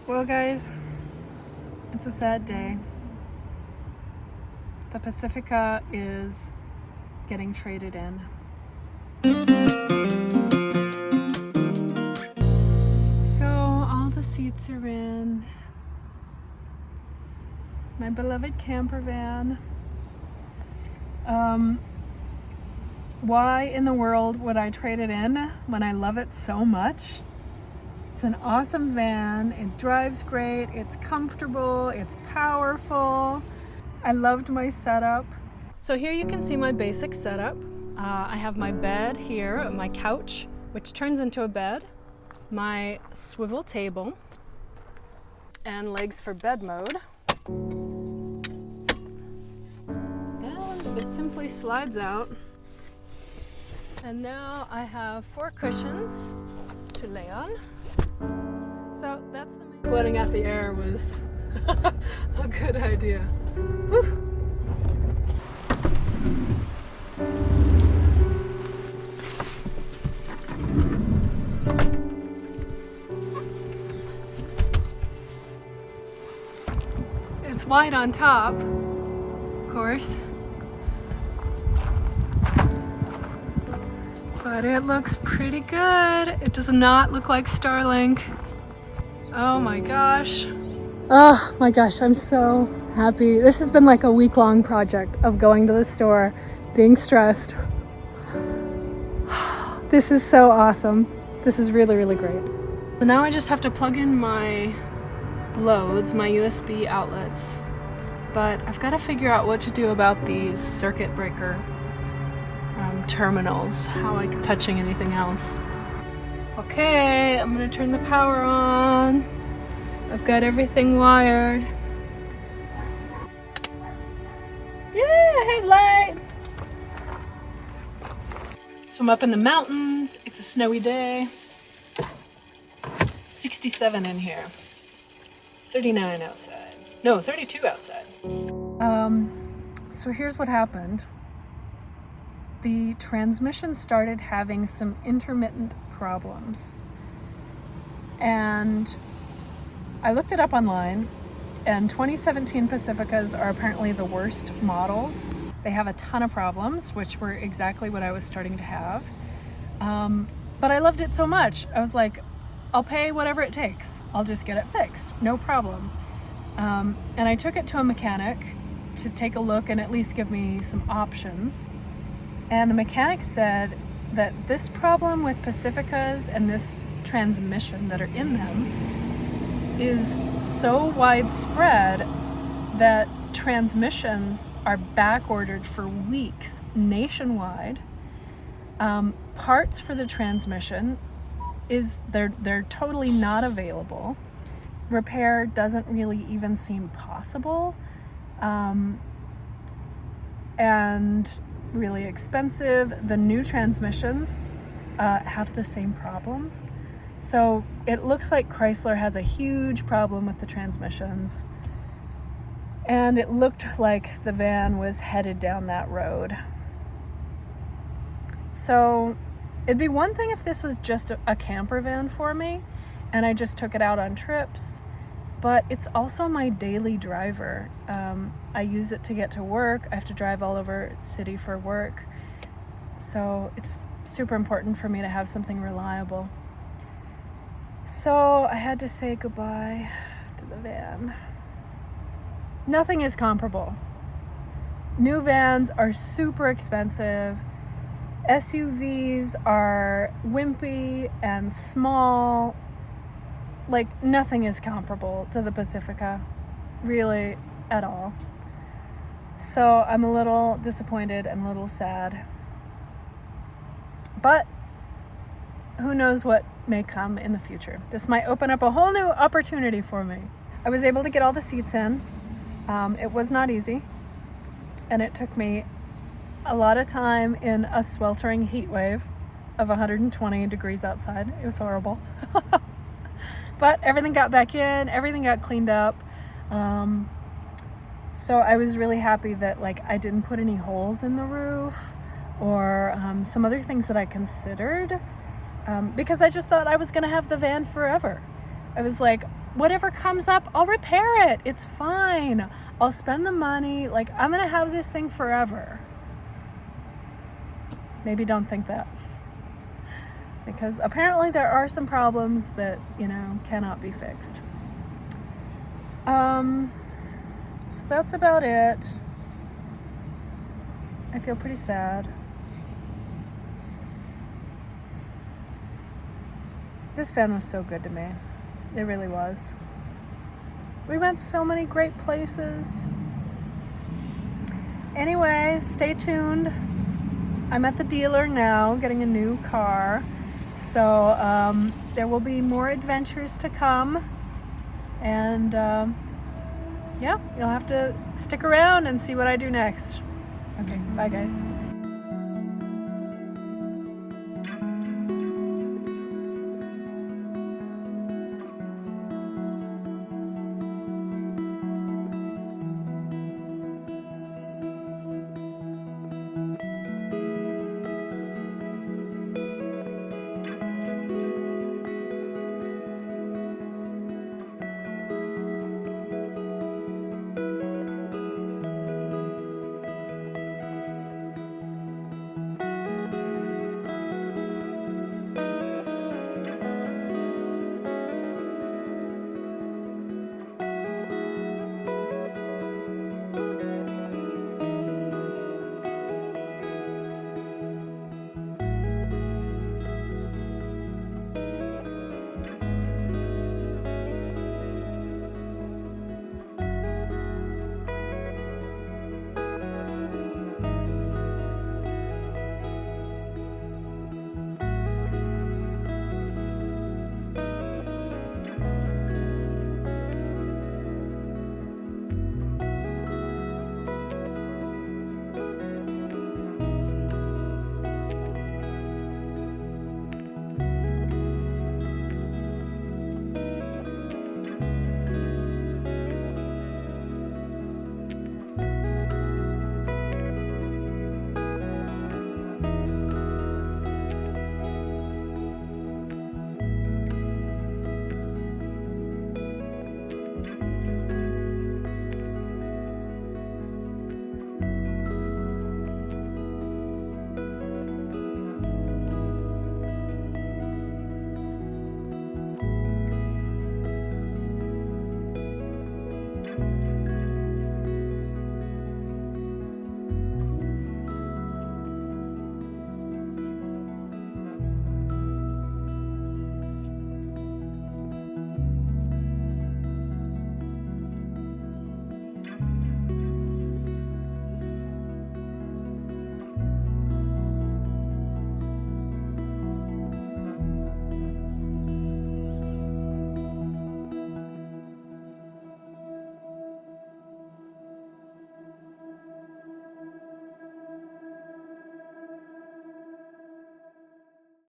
Well, guys, it's a sad day. The Pacifica is getting traded in. So all the seats are in. My beloved camper van. Why in the world would I trade it in when I love it so much? It's an awesome van. It drives great. It's comfortable. It's powerful. I loved my setup. So here you can see my basic setup. I have my bed here, my couch, which turns into a bed, my swivel table, and legs for bed mode. And it simply slides out. And now I have 4 cushions to lay on. So that's the main. Letting out the air was a good idea. Whew. It's white on top, of course, but it looks pretty good. It does not look like Starlink. Oh my gosh. Oh my gosh, I'm so happy. This has been like a week-long project of going to the store, being stressed. This is so awesome. This is really, really great. So now I just have to plug in my loads, my USB outlets, but I've got to figure out what to do about these circuit breaker terminals, how I'm touching anything else. Okay, I'm gonna turn the power on. I've got everything wired. Yeah, headlight! So I'm up in the mountains. It's a snowy day. 67 in here. 39 outside. No, 32 outside. So here's what happened. The transmission started having some intermittent problems. And I looked it up online, and 2017 Pacificas are apparently the worst models. They have a ton of problems, which were exactly what I was starting to have. But I loved it so much. I was like, I'll pay whatever it takes. I'll just get it fixed, no problem. And I took it to a mechanic to take a look and at least give me some options. And the mechanic said that this problem with Pacificas and this transmission that are in them is so widespread that transmissions are back ordered for weeks nationwide. Parts for the transmission they're totally not available. Repair doesn't really even seem possible, and really expensive. The new transmissions have the same problem. So it looks like Chrysler has a huge problem with the transmissions. And it looked like the van was headed down that road. So it'd be one thing if this was just a camper van for me and I just took it out on trips, but it's also my daily driver. I use it to get to work. I have to drive all over the city for work. So it's super important for me to have something reliable. So I had to say goodbye to the van. Nothing is comparable. New vans are super expensive. SUVs are wimpy and small. Like, nothing is comparable to the Pacifica, really, at all. So I'm a little disappointed and a little sad. But who knows what may come in the future. This might open up a whole new opportunity for me. I was able to get all the seats in. It was not easy. And it took me a lot of time in a sweltering heat wave of 120 degrees outside. It was horrible. But everything got back in, everything got cleaned up. So I was really happy that I didn't put any holes in the roof or some other things that I considered, because I just thought I was gonna have the van forever. I was like, whatever comes up, I'll repair it. It's fine. I'll spend the money. Like, I'm going to have this thing forever. Maybe don't think that. Because apparently there are some problems that, you know, cannot be fixed. So that's about it. I feel pretty sad. This van was so good to me. It really was. We went so many great places. Anyway, stay tuned. I'm at the dealer now getting a new car. So there will be more adventures to come. And yeah, you'll have to stick around and see what I do next. Okay, bye guys.